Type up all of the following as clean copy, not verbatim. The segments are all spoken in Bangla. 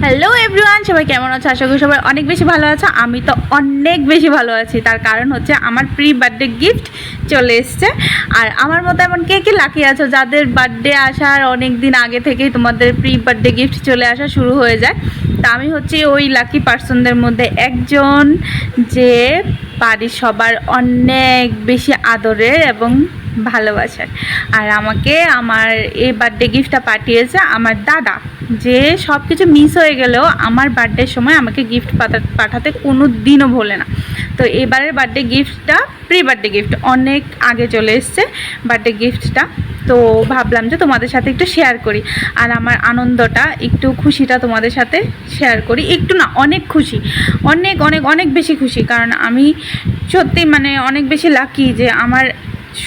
হ্যালো এভরিওয়ান, সবাই কেমন আছো? আশা করি সবাই অনেক বেশি ভালো আছো। আমি তো অনেক বেশি ভালো আছি। তার কারণ হচ্ছে আমার প্রি বার্থডে গিফট চলে এসছে। আর আমার মতো এমন কে কে লাকি আছো যাদের বার্থডে আসার অনেক দিন আগে থেকেই তোমাদের প্রি বার্থডে গিফট চলে আসা শুরু হয়ে যায়। তা আমি হচ্ছে ওই লাকি পার্সনদের মধ্যে একজন, যে বাড়ির সবার অনেক বেশি আদরের এবং ভালোবাসার। আর আমাকে আমার এই বার্থডে গিফটটা পাঠিয়েছে আমার দাদা, যে সব কিছু মিস হয়ে গেলেও আমার বার্থডের সময় আমাকে গিফট পাঠাতে কোনো দিনও ভোলে না। তো এবারের বার্থডে গিফটটা প্রি বার্থডে গিফট অনেক আগে চলে এসছে বার্থডে গিফটটা। তো ভাবলাম যে তোমাদের সাথে একটু শেয়ার করি, আর আমার আনন্দটা একটু খুশিটা তোমাদের সাথে শেয়ার করি। একটু না, অনেক খুশি, অনেক অনেক অনেক বেশি খুশি। কারণ আমি সত্যি অনেক বেশি লাকি যে আমার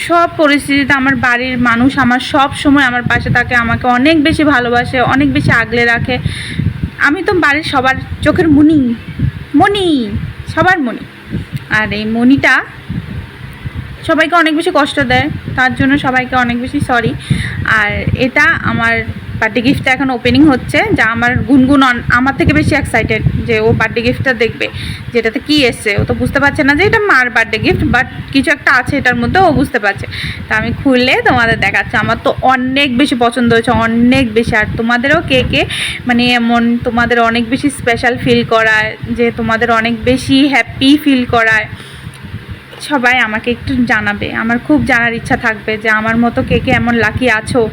সব পরিস্থিতিতে আমার বাড়ির মানুষ আমার সব সময় আমার পাশে থাকে, আমাকে অনেক বেশি ভালোবাসে, অনেক বেশি আগলে রাখে। আমি তো বাড়ির সবার চোখের মণি, সবার মণি। আর এই মণিটা সবাইকে অনেক বেশি কষ্ট দেয়, তার জন্য সবাইকে অনেক বেশি সরি। আর এটা আমার বার্থডে গিফটটা এখন ওপেনিং হচ্ছে, যা আমার গুনগুন আমার থেকে বেশি এক্সাইটেড যে ও বার্থডে গিফটটা দেখবে, যেটাতে কী এসছে। ও তো বুঝতে পারছে না যে এটা মার বার্থডে গিফট, বাট কিছু একটা আছে এটার মধ্যে, ও বুঝতে পারছে। তা আমি খুললে তোমাদের দেখাচ্ছি। আমার তো অনেক বেশি পছন্দ হয়েছে, অনেক বেশি। আর তোমাদেরও কে কে এমন তোমাদের অনেক বেশি স্পেশাল ফিল করায়, যে তোমাদের অনেক বেশি হ্যাপি ফিল করায়, সবাই আমাকে একটু জানাবে। আমার খুব জানার ইচ্ছা থাকবে যে আমার মতো কে কে এমন লাকি আছো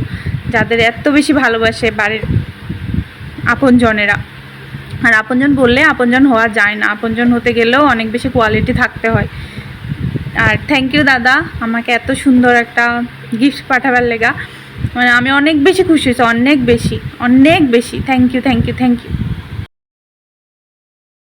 যাদের এত বেশি ভালোবাসে বাড়ির আপনজনেরা। আর আপনজন বললে আপনজন হওয়া যায় না, আপনজন হতে গেলেও অনেক বেশি কোয়ালিটি থাকতে হয়। আর থ্যাংক ইউ দাদা, আমাকে এত সুন্দর একটা গিফট পাঠাবার লেগা। আমি অনেক বেশি খুশি হয়েছি, অনেক বেশি থ্যাংক ইউ।